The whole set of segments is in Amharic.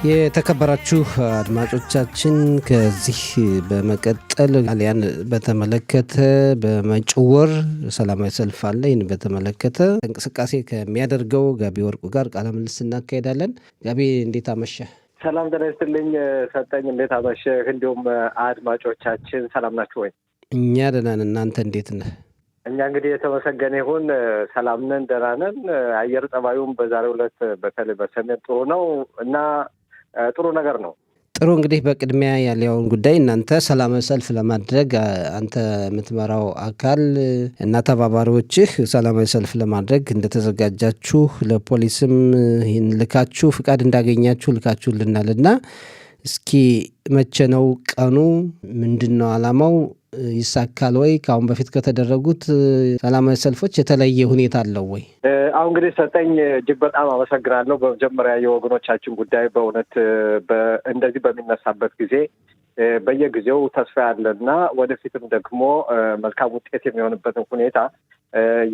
የተከበራችሁ አድማጮቻችን ከዚህ በመቀጠል ጣሊያን በተመለከተ በመጪው ወር ሰላማዊ ሰልፍ አለ። ይህን በተመለከተ እንቅስቃሴ ከሚያደርገው ጋቢ ወርቁ ጋር ቃለ ምልልስ እናካሄዳለን። ጋቢ እንዴት አመሸህ? ሰላም ጤና ይስጥልኝ ሰጠኝ፣ እንዴት አመሸህ? እንዲሁም አድማጮቻችን ሰላም ናችሁ ወይ? እኛ ደህና ነን። እናንተ እንዴት ነህ? እኛ እንግዲህ የተመሰገነ ይሁን ሰላም ነን፣ ደህና ነን። አየር ጠባዩም በዛሬው ዕለት በተለይ በሰሜን ጥሩ ነው እና ጥሩ ነገር ነው። ጥሩ እንግዲህ በቅድሚያ ያለውን ጉዳይ እናንተ ሰላማዊ ሰልፍ ለማድረግ አንተ የምትመራው አካል እና ተባባሪዎችህ ሰላማዊ ሰልፍ ለማድረግ እንደተዘጋጃችሁ ለፖሊስም ይህን ልካችሁ ፍቃድ እንዳገኛችሁ ልካችሁልናል እና እስኪ መቼ ነው ቀኑ? ምንድን ነው ዓላማው? ይሳካል ወይ? ከአሁን በፊት ከተደረጉት ሰላማዊ ሰልፎች የተለየ ሁኔታ አለው ወይ? አሁን እንግዲህ ሰጠኝ እጅግ በጣም አመሰግናለሁ። በመጀመሪያ የወገኖቻችን ጉዳይ በእውነት እንደዚህ በሚነሳበት ጊዜ በየጊዜው ተስፋ ያለና ወደፊትም ደግሞ መልካም ውጤት የሚሆንበትን ሁኔታ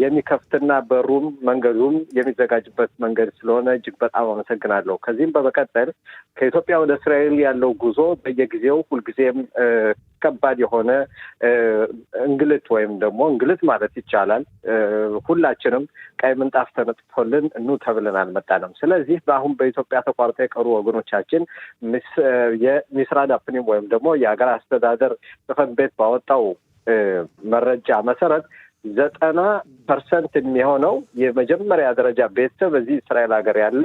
የሚከፍትና በሩም መንገዱም የሚዘጋጅበት መንገድ ስለሆነ እጅግ በጣም አመሰግናለሁ። ከዚህም በመቀጠል ከኢትዮጵያ ወደ እስራኤል ያለው ጉዞ በየጊዜው ሁልጊዜም ከባድ የሆነ እንግልት ወይም ደግሞ እንግልት ማለት ይቻላል ሁላችንም ቀይ ምንጣፍ ተነጥፎልን ኑ ተብለን አልመጣንም። ስለዚህ በአሁን በኢትዮጵያ ተቋርጠው የቀሩ ወገኖቻችን የሚስራድ አፕኒም ወይም ደግሞ የሀገር አስተዳደር ጽሕፈት ቤት ባወጣው መረጃ መሰረት 90% የሚሆነው የመጀመሪያ ደረጃ ቤተሰብ እዚህ እስራኤል ሀገር ያለ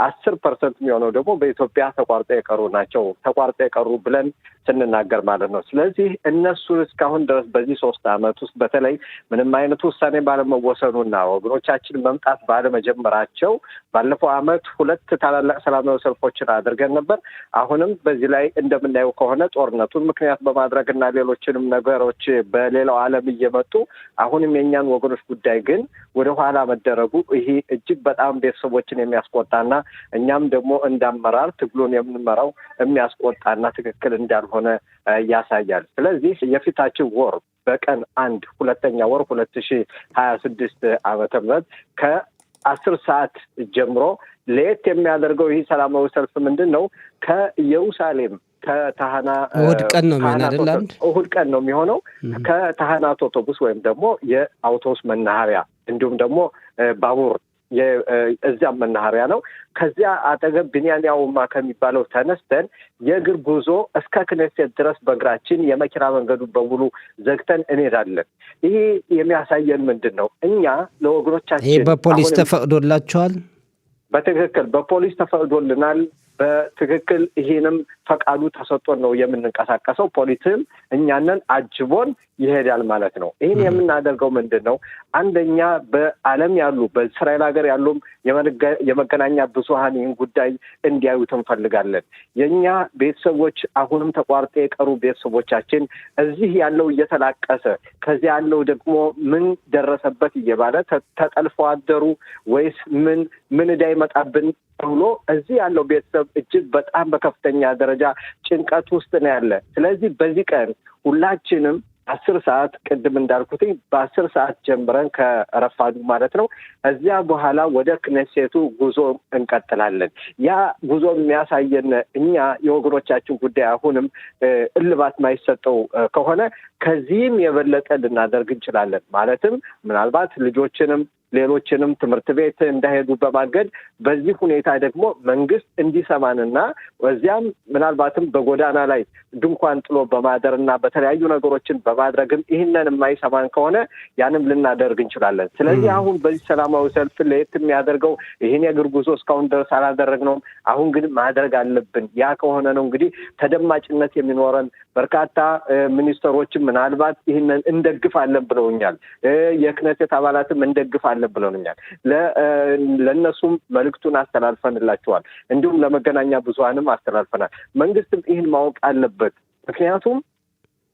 10% የሚሆነው ደግሞ በኢትዮጵያ ተቋርጠው የቀሩ ናቸው። ተቋርጠው የቀሩ ብለን ስንናገር ማለት ነው። ስለዚህ እነሱ እስካሁን ድረስ በዚህ 3 ዓመት ውስጥ በተለይ ምንም አይነት ውሳኔ ባለመወሰኑና ወገኖቻችን መምጣት ባለመጀመራቸው ባለፈው ዓመት 2 ታላላቅ ሰላማዊ ሰልፎችን አድርገን ነበር። አሁንም በዚህ ላይ እንደምናየው ከሆነ ጦርነቱን ምክንያት በማድረግና ሌሎችንም ነገሮች በሌላው ዓለም እየመጡ አሁንም የእኛን ወገኖች ጉዳይ ግን ወደ ኋላ መደረጉ ይሄ እጅግ በጣም ቤተሰቦችን የሚያስቆጣና እኛም ደግሞ እንዳመራር ትግሉን የምንመራው የሚያስቆጣና ትክክል እንዳልሆነ ያሳያል። ስለዚህ የፊታችን ወር በቀን 2ኛ ወር 2026 ዓመተ ምህረት ከ10 ሰዓት ጀምሮ ለየት የሚያደርገው ይህ ሰላማዊ ሰልፍ ምንድን ነው? ከኢየሩሳሌም ከተሃና እሑድ ቀን ነው የሚሆነው። እሑድ ቀን ነው የሚሆነው። ከተሃናት አውቶቡስ ወይም ደግሞ የአውቶቡስ መናኸሪያ እንዲሁም ደግሞ ባቡር እዚያም መናኸሪያ ነው። ከዚያ አጠገብ ቢንያንያውማ ከሚባለው ተነስተን የእግር ጉዞ እስከ ክኔሴት ድረስ በእግራችን የመኪና መንገዱን በሙሉ ዘግተን እንሄዳለን። ይሄ የሚያሳየን ምንድን ነው? እኛ ለወገኖቻችን ይሄ በፖሊስ ተፈቅዶላቸዋል። በትክክል በፖሊስ ተፈቅዶልናል። በትክክል ይሄንም ፈቃዱ ተሰጥቶን ነው የምንንቀሳቀሰው። ፖሊስም እኛንን አጅቦን ይሄዳል ማለት ነው። ይህን የምናደርገው ምንድን ነው? አንደኛ በዓለም ያሉ በእስራኤል ሀገር ያሉም የመገናኛ ብዙኃን ይህን ጉዳይ እንዲያዩት እንፈልጋለን። የእኛ ቤተሰቦች አሁንም ተቋርጦ የቀሩ ቤተሰቦቻችን እዚህ ያለው እየተላቀሰ ከዚህ ያለው ደግሞ ምን ደረሰበት እየባለ ተጠልፎ አደሩ ወይስ ምን ዕዳ ይመጣብን ተብሎ እዚህ ያለው ቤተሰብ እጅግ በጣም በከፍተኛ ደረጃ ጭንቀት ውስጥ ነው ያለ። ስለዚህ በዚህ ቀን ሁላችንም 10 ሰዓት ቅድም እንዳልኩትኝ በ10 ሰዓት ጀምረን ከረፋዱ ማለት ነው እዚያ በኋላ ወደ ክኔሴቱ ጉዞ እንቀጥላለን። ያ ጉዞ የሚያሳየን እኛ የወገኖቻችን ጉዳይ አሁንም እልባት ማይሰጠው ከሆነ ከዚህም የበለጠ ልናደርግ እንችላለን። ማለትም ምናልባት ልጆችንም ሌሎችንም ትምህርት ቤት እንዳይሄዱ በማገድ በዚህ ሁኔታ ደግሞ መንግስት እንዲሰማንና እዚያም ምናልባትም በጎዳና ላይ ድንኳን ጥሎ በማደርና በተለያዩ ነገሮችን በማድረግም ይህንን የማይሰማን ከሆነ ያንም ልናደርግ እንችላለን። ስለዚህ አሁን በዚህ ሰላማዊ ሰልፍ ለየት የሚያደርገው ይህን የእግር ጉዞ እስካሁን ድረስ አላደረግነውም። አሁን ግን ማድረግ አለብን። ያ ከሆነ ነው እንግዲህ ተደማጭነት የሚኖረን። በርካታ ሚኒስትሮችም ምናልባት ይህንን እንደግፋለን ብለውኛል። የክኔሴት አባላትም እንደግፋለን ብለውኛል። ለእነሱም መልእክቱን አስተላልፈንላቸዋል። እንዲሁም ለመገናኛ ብዙኃንም አስተላልፈናል። መንግስትም ይህን ማወቅ አለበት። ምክንያቱም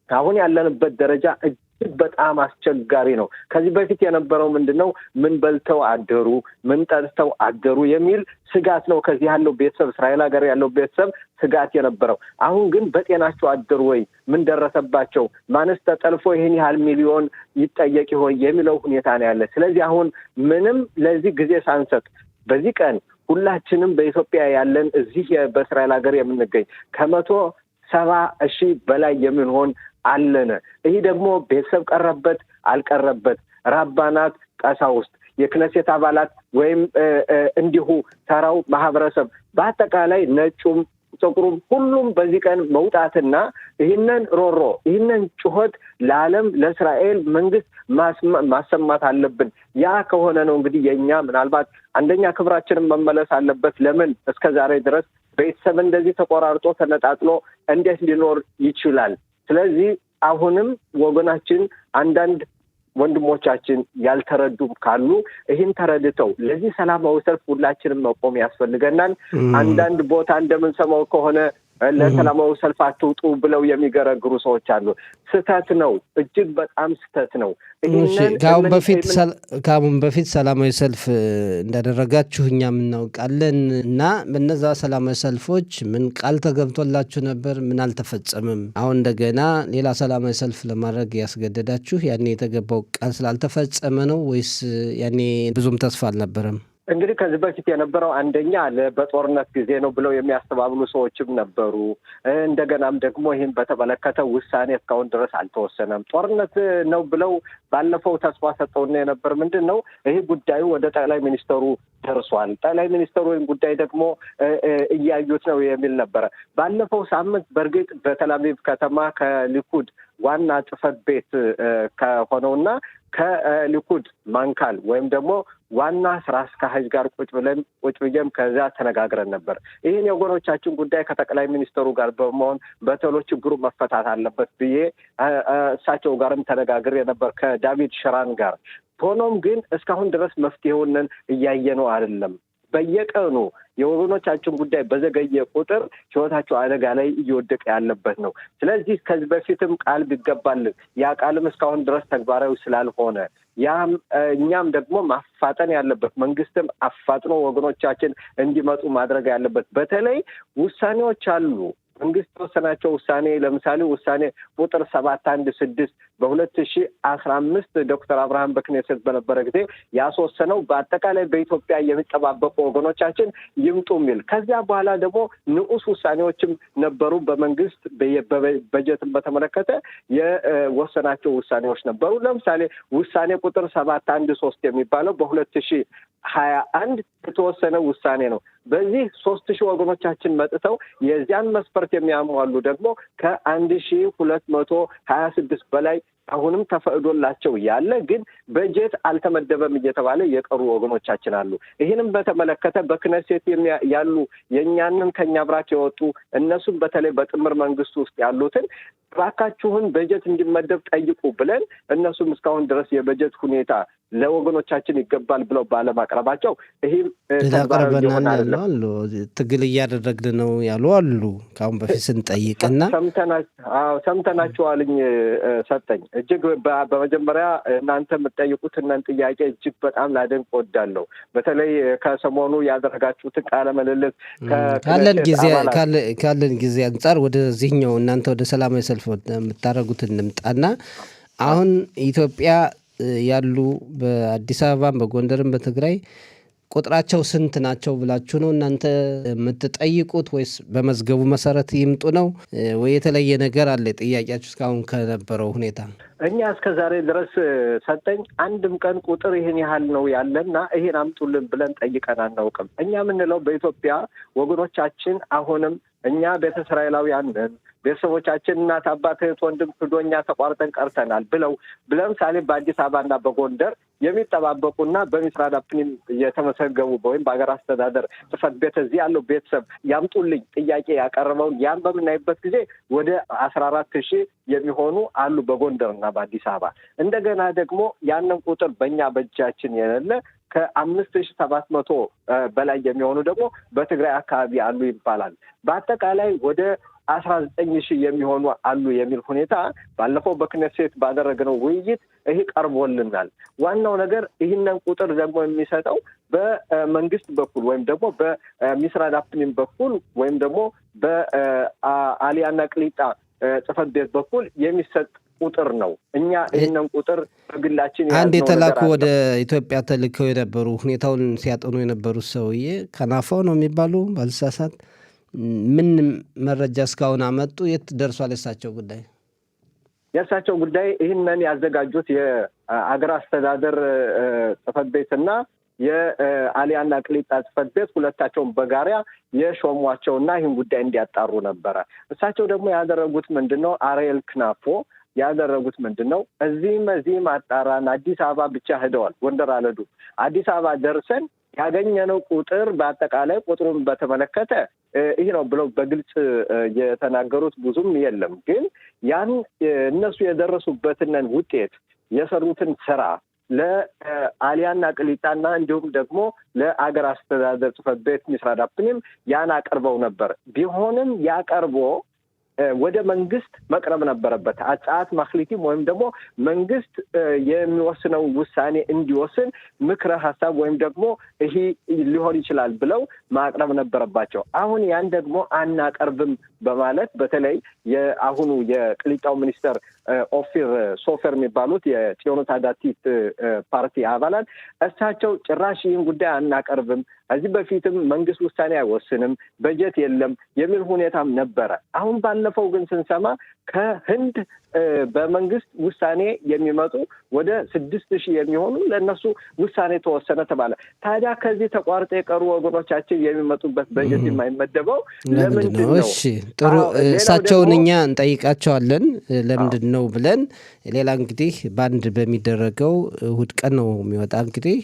አሁን ያለንበት ደረጃ እጅግ በጣም አስቸጋሪ ነው። ከዚህ በፊት የነበረው ምንድን ነው? ምን በልተው አደሩ፣ ምን ጠጥተው አደሩ የሚል ስጋት ነው ከዚህ ያለው ቤተሰብ እስራኤል ሀገር ያለው ቤተሰብ ስጋት የነበረው። አሁን ግን በጤናቸው አደሩ ወይ፣ ምን ደረሰባቸው፣ ማንስ ተጠልፎ ይህን ያህል ሚሊዮን ይጠየቅ ይሆን የሚለው ሁኔታ ነው ያለ። ስለዚህ አሁን ምንም ለዚህ ጊዜ ሳንሰጥ በዚህ ቀን ሁላችንም በኢትዮጵያ ያለን እዚህ በእስራኤል ሀገር የምንገኝ 170,000 በላይ የምንሆን አለን። ይህ ደግሞ ቤተሰብ ቀረበት አልቀረበት፣ ራባናት፣ ቀሳውስት፣ የክነሴት አባላት ወይም እንዲሁ ተራው ማህበረሰብ በአጠቃላይ ነጩም ጥቁሩም ሁሉም በዚህ ቀን መውጣትና ይህንን ሮሮ ይህንን ጩኸት ለዓለም ለእስራኤል መንግስት ማሰማት አለብን። ያ ከሆነ ነው እንግዲህ የኛ ምናልባት አንደኛ ክብራችንን መመለስ አለበት። ለምን እስከ ዛሬ ድረስ ቤተሰብ እንደዚህ ተቆራርጦ ተነጣጥሎ እንዴት ሊኖር ይችላል? ስለዚህ አሁንም ወገናችን አንዳንድ ወንድሞቻችን ያልተረዱም ካሉ ይህን ተረድተው ለዚህ ሰላማዊ ሰልፍ ሁላችንም መቆም ያስፈልገናል። አንዳንድ ቦታ እንደምንሰማው ከሆነ ለሰላማዊ ሰልፍ አትውጡ ብለው የሚገረግሩ ሰዎች አሉ። ስህተት ነው፣ እጅግ በጣም ስህተት ነው። ከአሁን በፊት ሰላማዊ ሰልፍ እንዳደረጋችሁ እኛም እናውቃለን እና በነዛ ሰላማዊ ሰልፎች ምን ቃል ተገብቶላችሁ ነበር? ምን አልተፈጸምም? አሁን እንደገና ሌላ ሰላማዊ ሰልፍ ለማድረግ ያስገደዳችሁ ያኔ የተገባው ቃል ስላልተፈጸመ ነው ወይስ ያኔ ብዙም ተስፋ አልነበረም? እንግዲህ ከዚህ በፊት የነበረው አንደኛ በጦርነት ጊዜ ነው ብለው የሚያስተባብሉ ሰዎችም ነበሩ። እንደገናም ደግሞ ይህን በተመለከተ ውሳኔ እስካሁን ድረስ አልተወሰነም። ጦርነት ነው ብለው ባለፈው ተስፋ ሰጠውና የነበር ምንድን ነው ይህ ጉዳዩ ወደ ጠቅላይ ሚኒስተሩ ደርሷል። ጠቅላይ ሚኒስተሩ ይህን ጉዳይ ደግሞ እያዩት ነው የሚል ነበረ። ባለፈው ሳምንት በእርግጥ በቴል አቪቭ ከተማ ከሊኩድ ዋና ጽሕፈት ቤት ከሆነውና ከሊኩድ ማንካል ወይም ደግሞ ዋና ስራ አስኪያጅ ጋር ቁጭ ብዬም ከዚያ ተነጋግረን ነበር። ይህን የወገኖቻችን ጉዳይ ከጠቅላይ ሚኒስተሩ ጋር በመሆን በቶሎ ችግሩ መፈታት አለበት ብዬ እሳቸው ጋርም ተነጋግሬ ነበር ከዳቪድ ሽራን ጋር። ሆኖም ግን እስካሁን ድረስ መፍትሄውን እያየነው አይደለም። በየቀኑ የወገኖቻችን ጉዳይ በዘገየ ቁጥር ሕይወታቸው አደጋ ላይ እየወደቀ ያለበት ነው። ስለዚህ ከዚህ በፊትም ቃል ቢገባልን ያ ቃልም እስካሁን ድረስ ተግባራዊ ስላልሆነ እኛም ደግሞ ማፋጠን ያለበት መንግስትም አፋጥኖ ወገኖቻችን እንዲመጡ ማድረግ ያለበት። በተለይ ውሳኔዎች አሉ መንግስት የወሰናቸው ውሳኔ ለምሳሌ ውሳኔ ቁጥር 716 በ2015 ዶክተር አብርሃም በክኔሴት በነበረ ጊዜ ያስወሰነው በአጠቃላይ በኢትዮጵያ የሚጠባበቁ ወገኖቻችን ይምጡ የሚል። ከዚያ በኋላ ደግሞ ንዑስ ውሳኔዎችም ነበሩ። በመንግስት በጀትን በተመለከተ የወሰናቸው ውሳኔዎች ነበሩ። ለምሳሌ ውሳኔ ቁጥር 713 የሚባለው በ2021 የተወሰነ ውሳኔ ነው። በዚህ 3,000 ወገኖቻችን መጥተው የዚያን መስፈርት የሚያሟሉ ደግሞ ከ1226 በላይ አሁንም ተፈቅዶላቸው ያለ ግን በጀት አልተመደበም እየተባለ የቀሩ ወገኖቻችን አሉ። ይህንም በተመለከተ በክነሴት ያሉ የእኛንን ከኛ ብራክ የወጡ እነሱም በተለይ በጥምር መንግስት ውስጥ ያሉትን እባካችሁን በጀት እንዲመደብ ጠይቁ ብለን እነሱም እስካሁን ድረስ የበጀት ሁኔታ ለወገኖቻችን ይገባል ብለው ባለማቅረባቸው ይህም ትግል እያደረግን ነው ያሉ አሉ። ከአሁን በፊት ስንጠይቅና ሰምተናቸዋልኝ ሰጠኝ። እጅግ በመጀመሪያ እናንተ የምትጠይቁትን ጥያቄ እጅግ በጣም ላደንቅ እወዳለሁ። በተለይ ከሰሞኑ ያደረጋችሁትን ቃለ ምልልስ ካለን ጊዜ አንጻር ወደዚህኛው እናንተ ወደ ሰላማዊ ሰልፍ የምታደርጉትን እንምጣና አሁን ኢትዮጵያ ያሉ በአዲስ አበባም በጎንደርም በትግራይ ቁጥራቸው ስንት ናቸው ብላችሁ ነው እናንተ የምትጠይቁት ወይስ በመዝገቡ መሰረት ይምጡ ነው ወይ የተለየ ነገር አለ? ጥያቄያችሁ እስካሁን ከነበረው ሁኔታ እኛ እስከ ዛሬ ድረስ ሰጠኝ አንድም ቀን ቁጥር ይህን ያህል ነው ያለና ይሄን አምጡልን ብለን ጠይቀን አናውቅም። እኛ የምንለው በኢትዮጵያ ወገኖቻችን አሁንም እኛ ቤተ እስራኤላውያን ነን፣ ቤተሰቦቻችን እናት፣ አባት፣ እህት፣ ወንድም ክዶኛ ተቋርጠን ቀርተናል ብለው ለምሳሌ በአዲስ አበባና በጎንደር የሚጠባበቁና በሚስራዳፕኒም የተመሰገቡ ወይም በሀገር አስተዳደር ጽሕፈት ቤት እዚህ ያለው ቤተሰብ ያምጡልኝ ጥያቄ ያቀረበውን ያን በምናይበት ጊዜ ወደ 14,000 የሚሆኑ አሉ በጎንደርና በአዲስ አበባ። እንደገና ደግሞ ያንን ቁጥር በእኛ በእጃችን የሌለ ከ5,700 በላይ የሚሆኑ ደግሞ በትግራይ አካባቢ አሉ ይባላል። በአጠቃላይ ወደ 19,000 የሚሆኑ አሉ የሚል ሁኔታ ባለፈው በክኔሴት ባደረግነው ውይይት ይሄ ቀርቦልናል። ዋናው ነገር ይህንን ቁጥር ደግሞ የሚሰጠው በመንግስት በኩል ወይም ደግሞ በሚስራዳፕኒም በኩል ወይም ደግሞ በአሊያና ቅሊጣ ጽሕፈት ቤት በኩል የሚሰጥ ቁጥር ነው። እኛ ይህንን ቁጥር በግላችን አንድ የተላኩ ወደ ኢትዮጵያ ተልከው የነበሩ ሁኔታውን ሲያጠኑ የነበሩት ሰውዬ ከናፋው ነው የሚባሉ ባልሳሳት፣ ምን መረጃ እስካሁን አመጡ? የት ደርሷል የእሳቸው ጉዳይ? የእሳቸው ጉዳይ ይህንን ያዘጋጁት የአገር አስተዳደር ጽሕፈት ቤትና የአሊያና ቅሊጣ ጽሕፈት ቤት ሁለታቸውን በጋራ የሾሟቸውና ይህን ጉዳይ እንዲያጣሩ ነበረ። እሳቸው ደግሞ ያደረጉት ምንድን ነው? አርኤል ክናፎ ያደረጉት ምንድን ነው? እዚህም አጣራን። አዲስ አበባ ብቻ ሄደዋል፣ ጎንደር አልሄዱ። አዲስ አበባ ደርሰን ያገኘነው ቁጥር በአጠቃላይ ቁጥሩን በተመለከተ ይህ ነው ብለው በግልጽ የተናገሩት ብዙም የለም። ግን ያን እነሱ የደረሱበትን ውጤት የሰሩትን ስራ ለአሊያና ቅሊጣና እንዲሁም ደግሞ ለአገር አስተዳደር ጽሕፈት ቤት ሚኒስትር ዳፕኒም ያን አቀርበው ነበር። ቢሆንም ያቀርቦ ወደ መንግስት መቅረብ ነበረበት። አጻት ማክሊቲም ወይም ደግሞ መንግስት የሚወስነው ውሳኔ እንዲወስን ምክረ ሀሳብ ወይም ደግሞ ይሄ ሊሆን ይችላል ብለው ማቅረብ ነበረባቸው። አሁን ያን ደግሞ አናቀርብም በማለት በተለይ የአሁኑ የቅሊጣው ሚኒስተር ኦፊር ሶፈር የሚባሉት የጽዮኖት አዳቲት ፓርቲ አባላት እሳቸው ጭራሽ ይህን ጉዳይ አናቀርብም፣ ከዚህ በፊትም መንግስት ውሳኔ አይወስንም፣ በጀት የለም የሚል ሁኔታም ነበረ። አሁን ባለፈው ግን ስንሰማ ከህንድ በመንግስት ውሳኔ የሚመጡ ወደ 6,000 የሚሆኑ ለእነሱ ውሳኔ ተወሰነ ተባለ። ታዲያ ከዚህ ተቋርጦ የቀሩ ወገኖቻችን የሚመጡበት በጀት የማይመደበው ለምንድን ነው? እሺ ጥሩ፣ እሳቸውን እኛ እንጠይቃቸዋለን ለምንድን ነው ብለን። ሌላ እንግዲህ በአንድ በሚደረገው እሁድ ቀን ነው የሚወጣ። እንግዲህ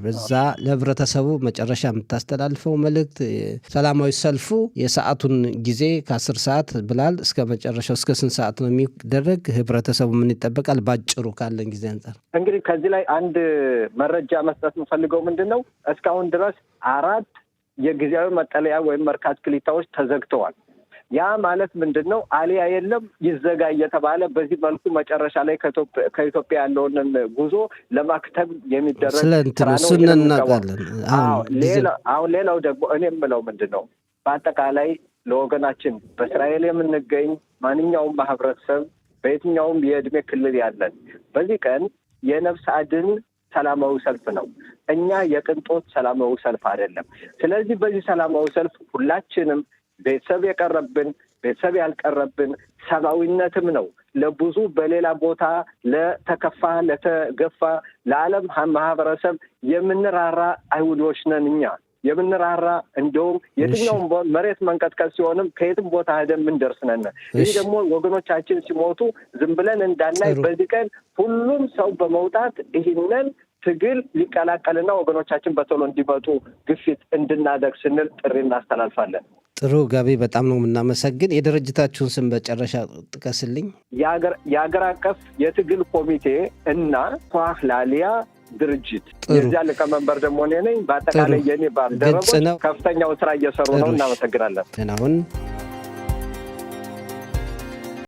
በዛ ለህብረተሰቡ መጨረሻ የምታስተላልፈው መልእክት፣ ሰላማዊ ሰልፉ የሰዓቱን ጊዜ ከ10 ሰዓት ብላል እስከ መጨረሻው እስከ ስንት ሰዓት ነው የሚደረግ? ህብረተሰቡ ምን ይጠበቃል? ባጭሩ ካለን ጊዜ አንጻር እንግዲህ ከዚህ ላይ አንድ መረጃ መስጠት የምፈልገው ምንድን ነው፣ እስካሁን ድረስ 4 የጊዜያዊ መጠለያ ወይም መርካት ክሊታዎች ተዘግተዋል። ያ ማለት ምንድን ነው? አሊያ የለም ይዘጋ እየተባለ በዚህ መልኩ መጨረሻ ላይ ከኢትዮጵያ ያለውን ጉዞ ለማክተብ የሚደረግ ስራ ነው እናውቃለን። አሁን ሌላው ደግሞ እኔ የምለው ምንድን ነው፣ በአጠቃላይ ለወገናችን በእስራኤል የምንገኝ ማንኛውም ማህበረሰብ በየትኛውም የእድሜ ክልል ያለን በዚህ ቀን የነፍስ አድን ሰላማዊ ሰልፍ ነው። እኛ የቅንጦት ሰላማዊ ሰልፍ አይደለም። ስለዚህ በዚህ ሰላማዊ ሰልፍ ሁላችንም ቤተሰብ የቀረብን ቤተሰብ ያልቀረብን ሰብአዊነትም ነው። ለብዙ በሌላ ቦታ ለተከፋ ለተገፋ ለዓለም ማህበረሰብ የምንራራ አይሁዶች ነን። እኛ የምንራራ እንደውም የትኛውም መሬት መንቀጥቀጥ ሲሆንም ከየትም ቦታ ሄደን ምንደርስ ነን። ይህ ደግሞ ወገኖቻችን ሲሞቱ ዝም ብለን እንዳናይ በዚህ ቀን ሁሉም ሰው በመውጣት ይህንን ትግል ሊቀላቀልና ወገኖቻችን በቶሎ እንዲመጡ ግፊት እንድናደርግ ስንል ጥሪ እናስተላልፋለን። ጥሩ ጋቢ፣ በጣም ነው የምናመሰግን። የድርጅታችሁን ስም በጨረሻ ጥቀስልኝ። የሀገር አቀፍ የትግል ኮሚቴ እና ኳህ ላሊያ ድርጅት የዚያ ሊቀመንበር ደግሞ እኔ ነኝ። በአጠቃላይ የኔ ባልደረቦች ከፍተኛው ስራ እየሰሩ ነው። እናመሰግናለን። አሁን